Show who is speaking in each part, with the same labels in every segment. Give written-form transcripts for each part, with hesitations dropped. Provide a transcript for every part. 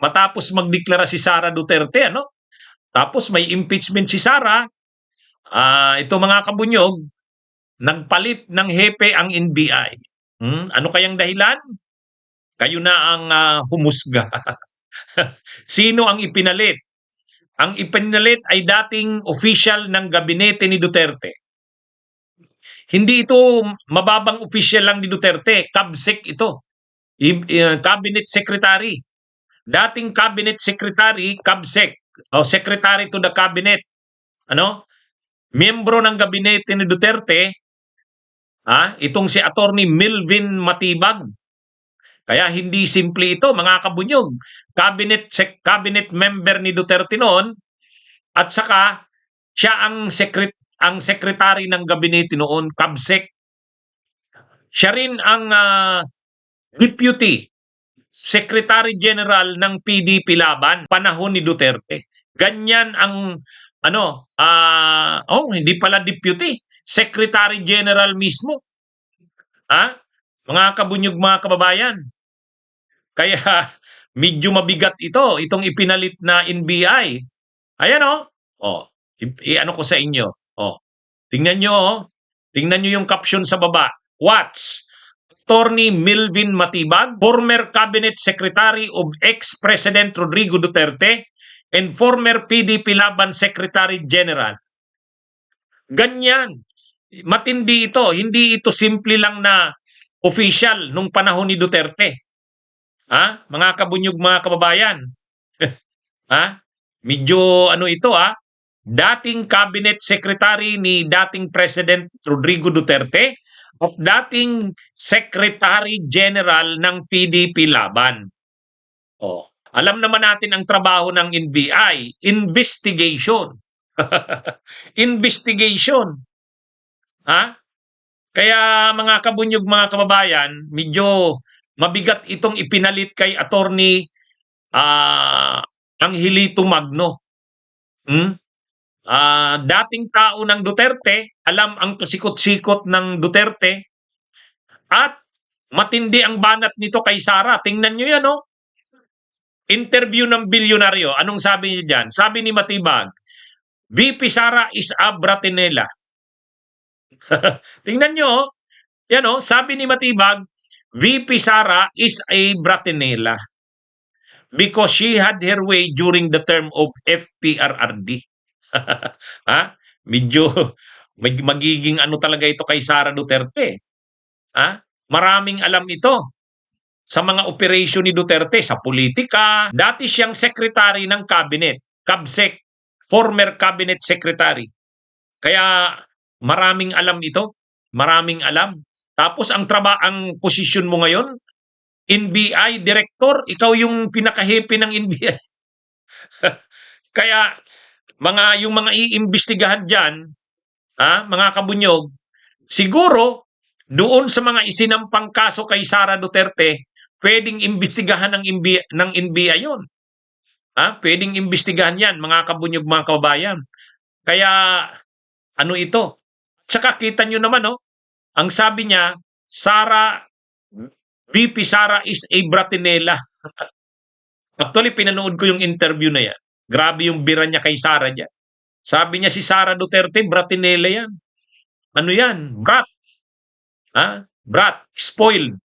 Speaker 1: Matapos magdeklara si Sara Duterte, ano? Tapos may impeachment si Sara. Ito mga kabunyog, nagpalit ng hepe ang NBI. Ano kayang dahilan? Kayo na ang humusga. Sino ang ipinalit? Ang ipinalit ay dating official ng gabinete ni Duterte. Hindi ito mababang official lang ni Duterte, CABSEC ito. Cabinet Secretary. Dating Cabinet Secretary, CABSEC, o Secretary to the Cabinet. Ano? Miyembro ng gabinete ni Duterte, itong si Attorney Melvin Matibag. Kaya hindi simple ito, mga kabunyog. Cabinet member ni Duterte noon, at saka siya ang secretary ng gabinete noon, CABSEC. Siya rin ang Deputy Secretary General ng PDP Laban panahon ni Duterte. Ganyan ang hindi pala deputy, Secretary General mismo. Mga kabunyog, mga kababayan. Kaya medyo mabigat itong ipinalit na NBI. Ayan ano ko sa inyo. Tingnan nyo, tingnan nyo yung caption sa baba. Watch. Attorney Melvin Matibag, former Cabinet Secretary of ex-President Rodrigo Duterte and former PDP Laban Secretary General. Ganyan. Matindi ito. Hindi ito simple lang na official nung panahon ni Duterte. Mga kabunyog, mga kababayan. Medyo ito dating Cabinet Secretary ni dating President Rodrigo Duterte at dating Secretary General ng PDP Laban. Alam naman natin ang trabaho ng NBI, investigation. Investigation. Kaya mga kabunyog, mga kababayan, medyo mabigat itong ipinalit kay Attorney Angelito Magno. Dating tao ng Duterte, alam ang kasikot-sikot ng Duterte, at matindi ang banat nito kay Sara. Tingnan nyo yan, interview ng bilyonaryo. Anong sabi niya dyan? Sabi ni Matibag, VP Sara is a Bratinela. Tingnan nyo, yan sabi ni Matibag, VP Sara is a Bratinela because she had her way during the term of FPRRD. Medyo magiging talaga ito kay Sara Duterte. Maraming alam ito sa mga operasyon ni Duterte sa politika. Dati siyang secretary ng cabinet, CABSEC, former cabinet secretary. Kaya maraming alam ito, maraming alam. Tapos ang posisyon mo ngayon, NBI director, ikaw yung pinaka-hepe ng NBI. Kaya yung mga iimbestigahan diyan, mga kabunyog, siguro doon sa mga isinampang kaso kay Sara Duterte, pwedeng imbestigahan ng NBI yon. Pwedeng imbestigahan yan, mga kabunyog, mga kababayan. Kaya ito? Tsaka kita nyo naman, ang sabi niya, VP Sara is a Bratinela. Actually, pinanood ko yung interview na yan. Grabe yung bira niya kay Sara dyan. Sabi niya si Sara Duterte, Bratinela yan. Ano yan? Brat. Brat. Spoiled.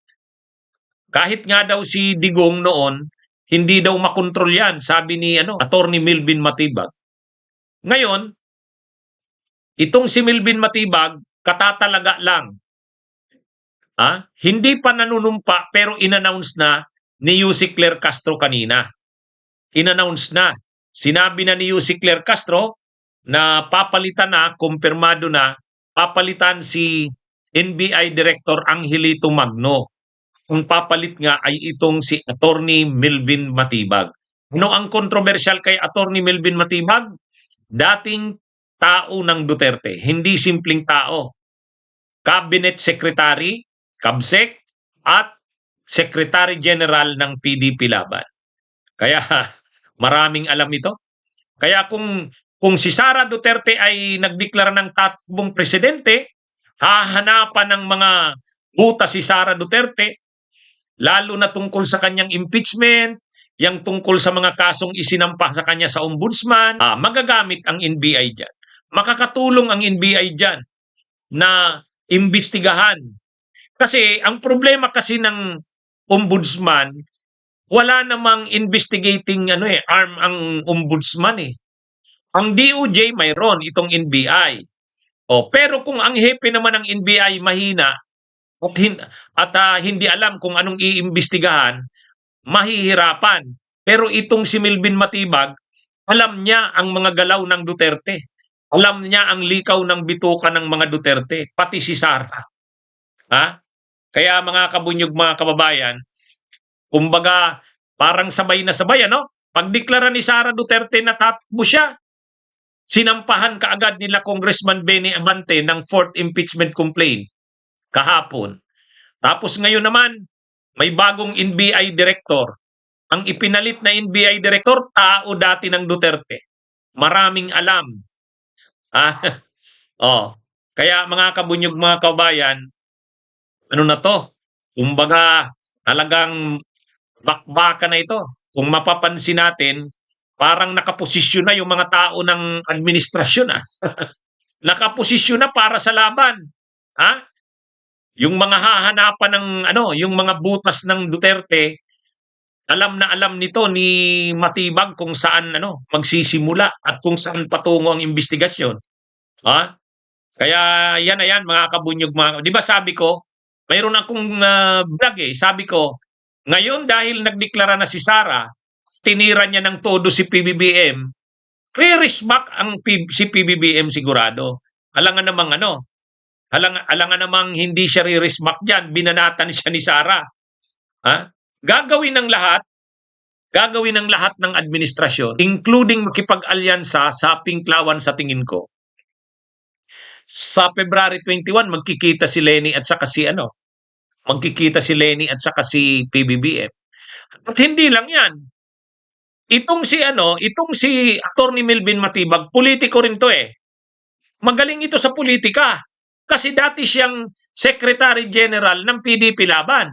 Speaker 1: Kahit nga daw si Digong noon, hindi daw makontrol yan. Sabi ni Attorney Melvin Matibag. Ngayon, itong si Melvin Matibag, katatalaga lang. Hindi pa nanunumpa pero inannounce na ni Yussi Claire Castro kanina. Inannounce na. Sinabi na ni Yussi Claire Castro na papalitan na, kumpirmado na, papalitan si NBI Director Angelito Magno. Kung papalit nga ay itong si Attorney Melvin Matibag. Ano ang kontrobersyal kay Attorney Melvin Matibag? Dating tao ng Duterte, hindi simpleng tao. Cabinet Secretary, CABSEC, at Secretary General ng PDP Laban. Kaya maraming alam ito. Kaya kung si Sara Duterte ay nagdeklara ng takbong presidente, hahanapan ng mga buta si Sara Duterte, lalo na tungkol sa kanyang impeachment, yang tungkol sa mga kasong isinampa sa kanya sa ombudsman, magagamit ang NBI dyan. Makakatulong ang NBI dyan na imbestigahan. Kasi ang problema kasi ng ombudsman, wala namang investigating arm ang ombudsman eh. Ang DOJ mayroon, itong NBI. Pero kung ang hepe naman ng NBI mahina at hindi alam kung anong iimbestigahan, mahihirapan. Pero itong si Melvin Matibag, alam niya ang mga galaw ng Duterte. Alam niya ang likaw ng bituka ng mga Duterte, pati si Sara. Kaya mga kabunyog, mga kababayan, kumbaga parang sabay na sabay, Pagdeklara ni Sara Duterte na tatakbo siya, sinampahan kaagad nila Congressman Benny Abante ng 4th impeachment complaint kahapon. Tapos ngayon naman, may bagong NBI director. Ang ipinalit na NBI director, tao dati ng Duterte. Maraming alam. Kaya mga kabunyog, mga kabayan, ano na to? Kumbaga, talagang bakbaka na ito. Kung mapapansin natin, parang nakaposisyon na yung mga tao ng administrasyon. Nakaposisyon na para sa laban. Yung mga hahanapan ng yung mga butas ng Duterte, alam na alam nito ni Matibag kung saan magsisimula at kung saan patungo ang investigasyon. Kaya yan na yan, mga kabunyog, di ba sabi ko, mayroon akong vlog sabi ko, ngayon dahil nagdeklara na si Sara, tinira niya ng todo si PBBM, re-risk back si PBBM sigurado. Alangan namang hindi siya re-risk back dyan, binanatan siya ni Sara. Gagawin ng lahat ng administrasyon, including makipag-alyansa sa Pinklawan sa tingin ko. Sa February 21, magkikita si Leni at saka si PBBM. At hindi lang yan. Itong si Attorney Melvin Matibag, politiko rin to Magaling ito sa politika. Kasi dati siyang Secretary General ng PDP Laban.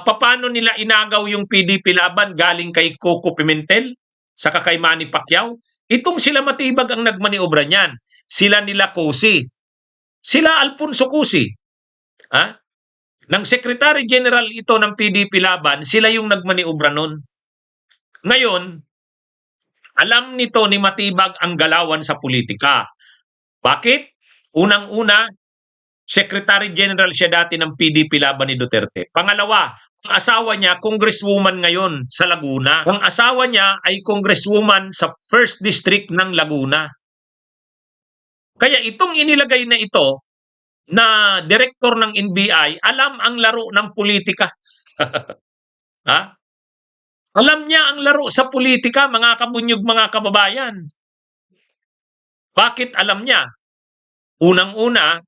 Speaker 1: Paano nila inagaw yung PDP Laban galing kay Coco Pimentel, saka kay Manny Pacquiao? Itong sila Matibag ang nagmaniobra niyan. Sila nila Cusi. Sila Alfonso Cusi. Nang Secretary General ito ng PDP Laban, sila yung nagmaniobra nun. Ngayon, alam nito ni Matibag ang galawan sa politika. Bakit? Unang-una, Secretary General siya dati ng PDP Laban ni Duterte. Pangalawa, ang asawa niya, congresswoman ngayon sa Laguna. Ang asawa niya ay congresswoman sa 1st District ng Laguna. Kaya itong inilagay na ito, na director ng NBI, alam ang laro ng politika. Alam niya ang laro sa politika, mga kabunyog, mga kababayan. Bakit alam niya? Unang-una,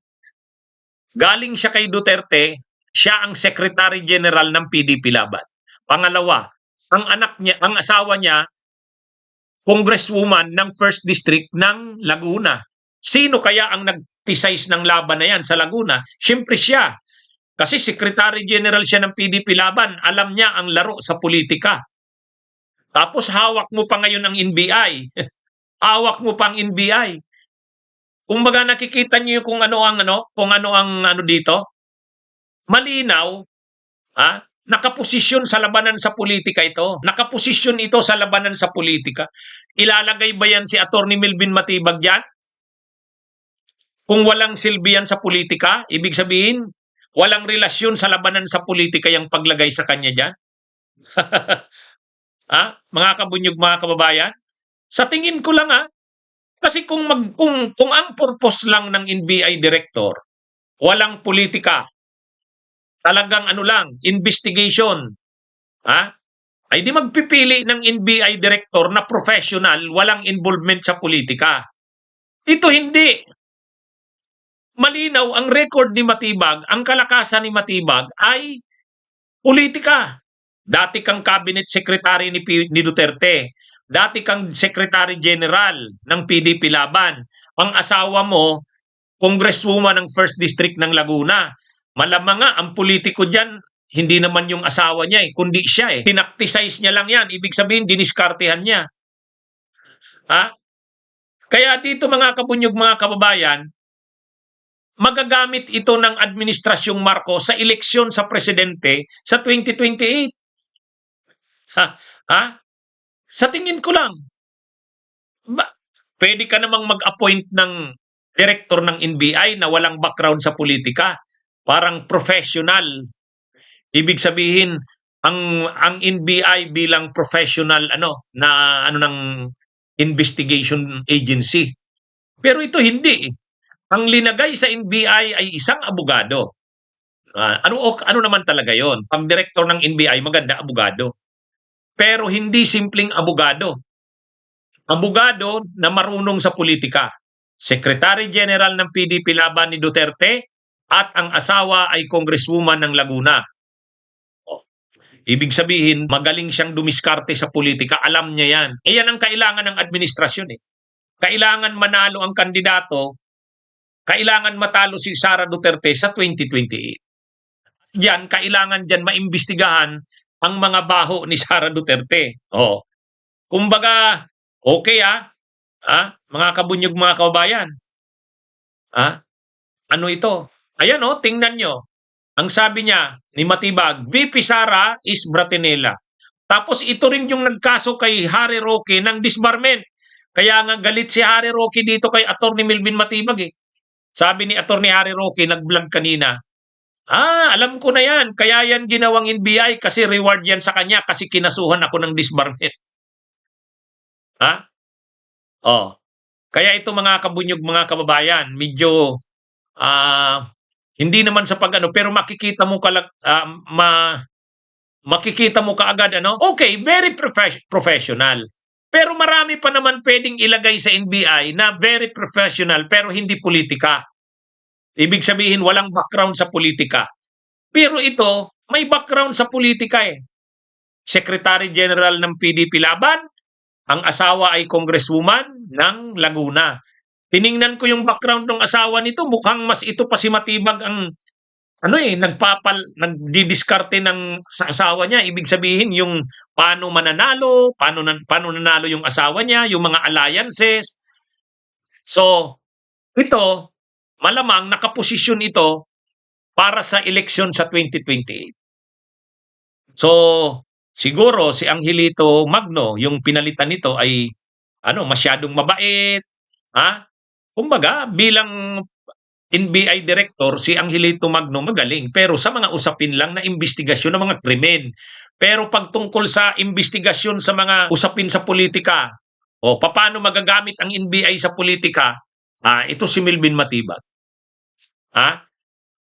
Speaker 1: galing siya kay Duterte, siya ang Secretary General ng PDP Laban. Pangalawa, ang asawa niya, congresswoman ng 1st District ng Laguna. Sino kaya ang nag-size ng laban na yan sa Laguna? Siyempre siya. Kasi Secretary General siya ng PDP Laban, alam niya ang laro sa politika. Tapos hawak mo pa ngayon ang NBI. Hawak mo pa ang NBI. Kumbaga nakikita niyo kung ano ang dito. Malinaw, nakaposisyon sa labanan sa politika ito. Nakaposisyon ito sa labanan sa politika. Ilalagay ba yan si Attorney Melvin Matibag diyan? Kung walang silbi yan sa politika, ibig sabihin, walang relasyon sa labanan sa politika yung paglagay sa kanya diyan. Mga kabunyog, mga kababayan, sa tingin ko lang kasi kung ang purpose lang ng NBI director, walang politika, talagang investigation, ay di magpipili ng NBI director na professional, walang involvement sa politika. Ito hindi. Malinaw ang record ni Matibag, ang kalakasan ni Matibag ay politika. Dati kang cabinet secretary ni Duterte. Dati kang Secretary General ng PDP Laban. Ang asawa mo, congresswoman ng 1st District ng Laguna. Malamang nga, ang politiko dyan, hindi naman yung asawa niya kundi siya Tinacticize niya lang yan. Ibig sabihin, diniskartehan niya. Ha? Kaya dito mga kabunyog, mga kababayan, magagamit ito ng Administrasyong Marcos sa eleksyon sa presidente sa 2028. Ha? Ha? Sa tingin ko lang, pwede ka namang mag-appoint ng director ng NBI na walang background sa politika. Parang professional. Ibig sabihin, ang NBI bilang professional ng investigation agency. Pero ito hindi. Ang linagay sa NBI ay isang abogado. Ano naman talaga 'yon? Pang director ng NBI maganda abogado. Pero hindi simpleng abogado. Abogado na marunong sa politika. Secretary General ng PDP laban ni Duterte at ang asawa ay congresswoman ng Laguna. Ibig sabihin, magaling siyang dumiskarte sa politika. Alam niya yan. Yan ang kailangan ng administrasyon Kailangan manalo ang kandidato, kailangan matalo si Sara Duterte sa 2028. Yan, kailangan dyan maimbestigahan ang mga baho ni Sara Duterte. Kumbaga, okay mga kabunyog, mga kababayan. Ano ito? Ayan tingnan nyo. Ang sabi niya ni Matibag, VP Sara is Bratinela. Tapos ito rin yung nagkaso kay Harry Roque ng disbarment. Kaya nga galit si Harry Roque dito kay Attorney Melvin Matibag Sabi ni Attorney Harry Roque, nag-vlog kanina, alam ko na yan. Kaya yan ginawang NBI kasi reward yan sa kanya kasi kinasuhan ako ng disbarment. Kaya ito mga kabunyog, mga kababayan, medyo hindi naman sa pero makikita mo makikita mo kaagad okay, very professional. Pero marami pa naman pwedeng ilagay sa NBI na very professional pero hindi politika. Ibig sabihin walang background sa politika. Pero ito, may background sa politika Secretary General ng PDP laban, ang asawa ay congresswoman ng Laguna. Tiningnan ko yung background ng asawa nito, mukhang mas ito pa si Matibag ang nagdidiskarte sa asawa niya. Ibig sabihin yung paano mananalo, paano nanalo yung asawa niya, yung mga alliances. So, ito, malamang nakaposisyon ito para sa eleksyon sa 2028. So, siguro si Angelito Magno, yung pinalitan nito ay masyadong mabait, Kumbaga, bilang NBI director, si Angelito Magno magaling. Pero sa mga usapin lang na investigasyon ng mga krimen. Pero pag tungkol sa investigasyon sa mga usapin sa politika, paano magagamit ang NBI sa politika, ito si Melvin Matibag.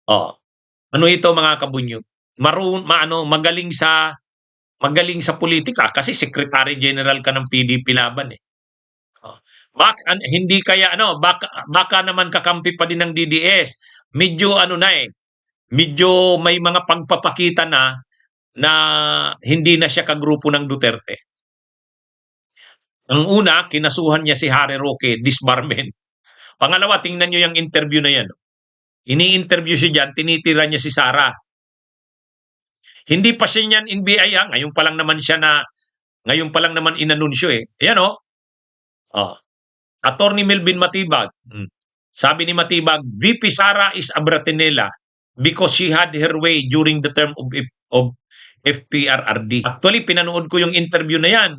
Speaker 1: Ano ito mga kabunyog? Magaling sa politika kasi Secretary General ka ng PDP laban hindi kaya baka naman kakampi pa din ng DDS. Medyo medyo may mga pagpapakita na hindi na siya kagrupo ng Duterte. Ang una, kinasuhan niya si Harry Roque, disbarment. Pangalawa, tingnan niyo yung interview na yan. Ini-interview siya dyan, tinitira niya si Sara. Hindi pa siya niyan NBI ngayon pa lang naman inanunsyo Ayan Attorney Melvin Matibag. Sabi ni Matibag, VP Sara is a Bratinela because she had her way during the term of FPRRD. Actually, pinanood ko yung interview na yan.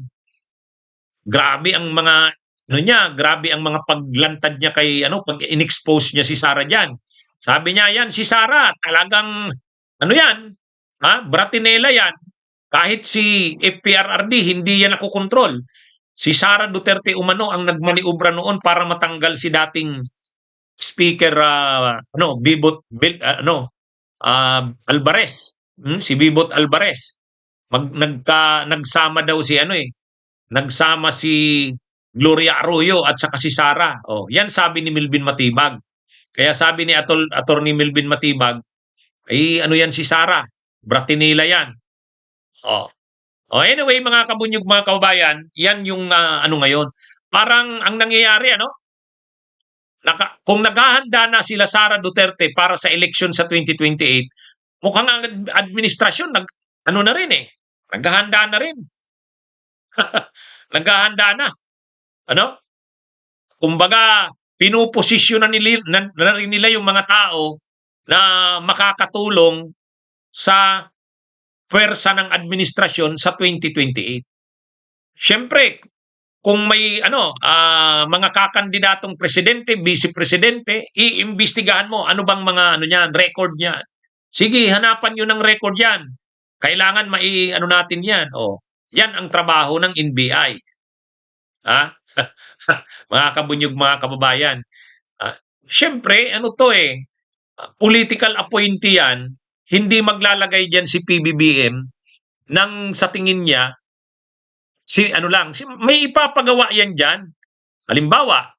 Speaker 1: Grabe ang mga grabe ang mga paglantad niya kay pag in-expose niya si Sara diyan. Sabi niya yan, si Sara talagang Bratinela yan. Kahit si FPRRD hindi yan nakokontrol. Si Sara Duterte umano ang nagmaniobra noon para matanggal si dating Speaker Alvarez. Si Bibot Alvarez. Nagsama daw nagsama si Gloria Arroyo at saka si Sara. Yan sabi ni Melvin Matibag. Kaya sabi ni Attorney Melvin Matibag, yan si Sara, Bratinela yan. Anyway, mga kabunyog, mga kababayan, yan yung ngayon. Parang ang nangyayari, kung naghahanda na sila Sara Duterte para sa eleksyon sa 2028, mukhang ang administrasyon ano na rin eh, naghahanda na rin. Naghahanda na. Ano? Kumbaga, pinuposisyon na rin nila yung mga tao na makakatulong sa puwersa ng administrasyon sa 2028. Siyempre, kung may mga kakandidatong presidente, vice presidente, iimbestigahan mo ano bang mga niyan, record niyan. Sige, hanapan niyo ng record 'yan. Kailangan natin 'yan. Oh, 'yan ang trabaho ng NBI. Ha? Mga kabunyog, mga kababayan. Siyempre, political appointee 'yan. Hindi maglalagay diyan si PBBM nang sa tingin niya may ipapagawa yan dyan. Halimbawa,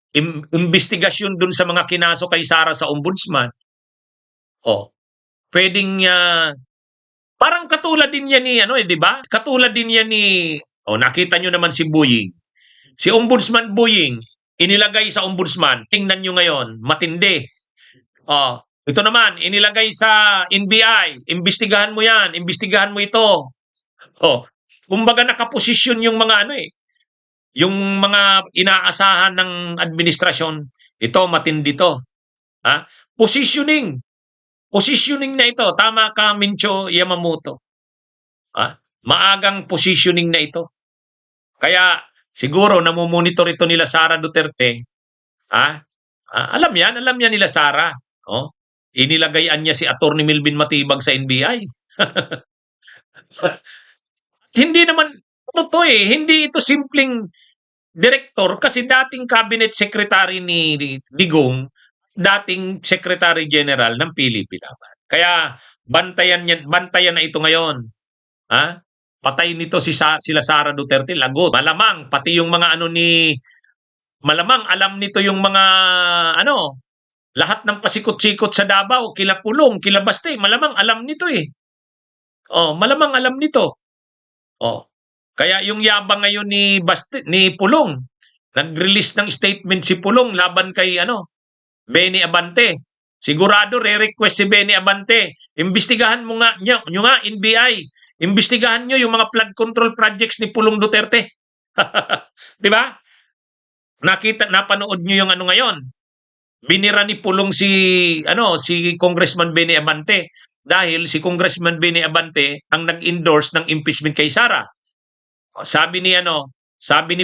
Speaker 1: investigasyon dun sa mga kinaso kay Sara sa ombudsman. O, pwedeng, parang katulad din yan ni, di ba? Katulad din yan ni, nakita nyo naman si Buying. Si Ombudsman Buying, inilagay sa ombudsman. Tingnan nyo ngayon, matindi. Ito naman, inilagay sa NBI. Imbestigahan mo yan, imbestigahan mo ito. Kumbaga nakaposisyon yung mga yung mga inaasahan ng administrasyon. Ito, matindi to. Positioning. Positioning na ito. Tama ka, Mincho Yamamoto. Maagang positioning na ito. Kaya siguro namumonitor ito nila Sara Duterte. Alam yan nila Sara. Inilagayan niya si Atty. Melvin Matibag sa NBI. Hindi naman, hindi ito simpleng direktor kasi dating cabinet secretary ni Digong, dating secretary general ng PhilP naman. Kaya bantayan na ito ngayon. Patay nito sila Sara Duterte, lagot. Malamang pati yung mga malamang alam nito yung mga lahat ng pasikot-sikot sa Davao, kila Pulong, kila Baste, malamang alam nito eh. Malamang alam nito. Kaya yung yabang ngayon ni Pulong, nag-release ng statement si Pulong laban kay Benny Abante. Sigurado re-request si Benny Abante, imbestigahan mo nga nyo nga NBI, imbestigahan nyo yung mga flood control projects ni Pulong Duterte. 'Di ba? Napanood nyo yung ngayon. Binira ni Pulong si Congressman Benny Abante. Dahil si Congressman Benny Abante ang nag-endorse ng impeachment kay Sara. Sabi ni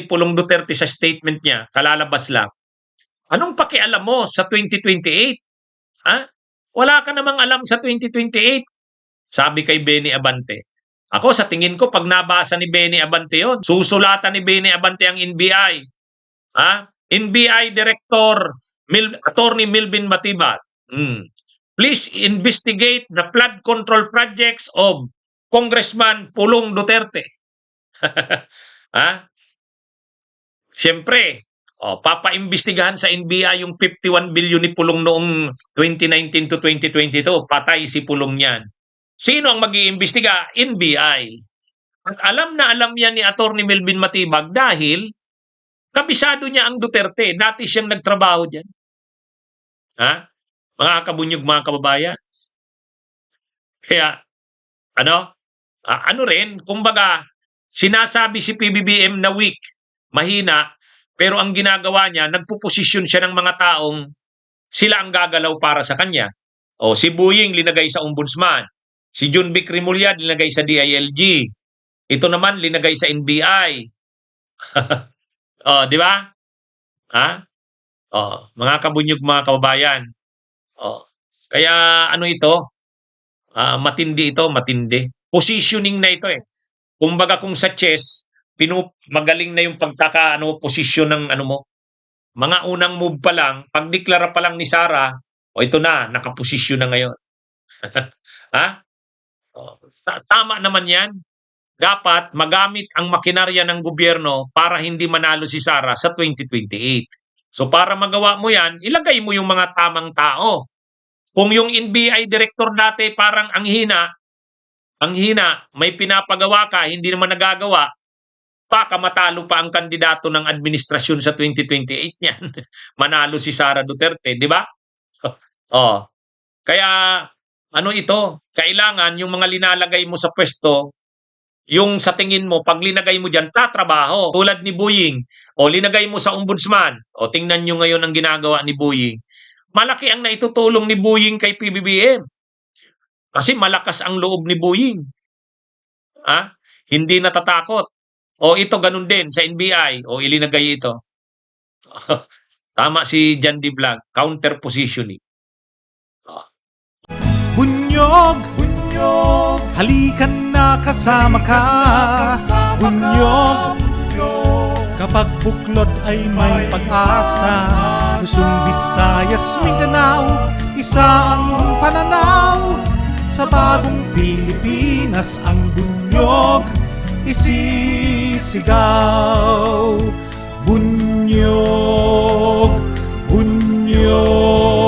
Speaker 1: Pulong Duterte sa statement niya, kalalabas lang, anong pakialam mo sa 2028? Wala ka namang alam sa 2028. Sabi kay Benny Abante. Ako sa tingin ko, pag nabasa ni Benny Abante yon, susulatan ni Benny Abante ang NBI. NBI Director, Atty. Melvin Matibag. Please investigate the flood control projects of Congressman Pulong Duterte. Siyempre, papaimbestigahan sa NBI yung 51 billion ni Pulong noong 2019 to 2022. Patay si Pulong yan. Sino ang mag-iimbestiga? NBI. At alam na alam yan ni Atty. Melvin Matibag dahil kabisado niya ang Duterte. Dati siyang nagtrabaho dyan. Mga kabunyog, mga kababayan. Kaya, kumbaga, sinasabi si PBBM na weak, mahina, pero ang ginagawa niya, nagpuposisyon siya ng mga taong sila ang gagalaw para sa kanya. Si Buying linagay sa ombudsman. Si John Vic Remulla linagay sa DILG. Ito naman linagay sa NBI. Di ba? Mga kabunyog, mga kababayan. Kaya ito? Matindi ito, matindi. Positioning na ito eh. Kumbaga kung sa chess, magaling na yung posisyon ng mo. Mga unang move pa lang, pagdeklara pa lang ni Sara, ito na, nakaposisyon na ngayon. Tama naman yan. Dapat magamit ang makinarya ng gobyerno para hindi manalo si Sara sa 2028. So para magawa mo yan, ilagay mo yung mga tamang tao. Kung yung NBI director dati parang ang hina, may pinapagawa ka, hindi naman nagagawa, baka matalo pa ang kandidato ng administrasyon sa 2028 niyan. Manalo si Sara Duterte, di ba? Kaya Ano ito, kailangan yung mga linalagay mo sa pwesto, yung sa tingin mo, pag linagay mo dyan, tatrabaho. Tulad ni Boying, o linagay mo sa ombudsman, o tingnan nyo ngayon ang ginagawa ni Boying. Malaki ang naitutulong ni Boying kay PBBM. Kasi malakas ang loob ni Boying. Hindi natatakot. O ito ganun din sa NBI, o ilinagay ito. Tama si Jan D. Blag, counter positioning.
Speaker 2: Bunyog, bunyog, halikan na kasama ka. Bunyog, kapag buklod ay may pag-asa. Luzon, Visayas, Mindanao, isa ang pananaw. Sa bagong Pilipinas ang bunyog isisigaw. Bunyog, bunyog.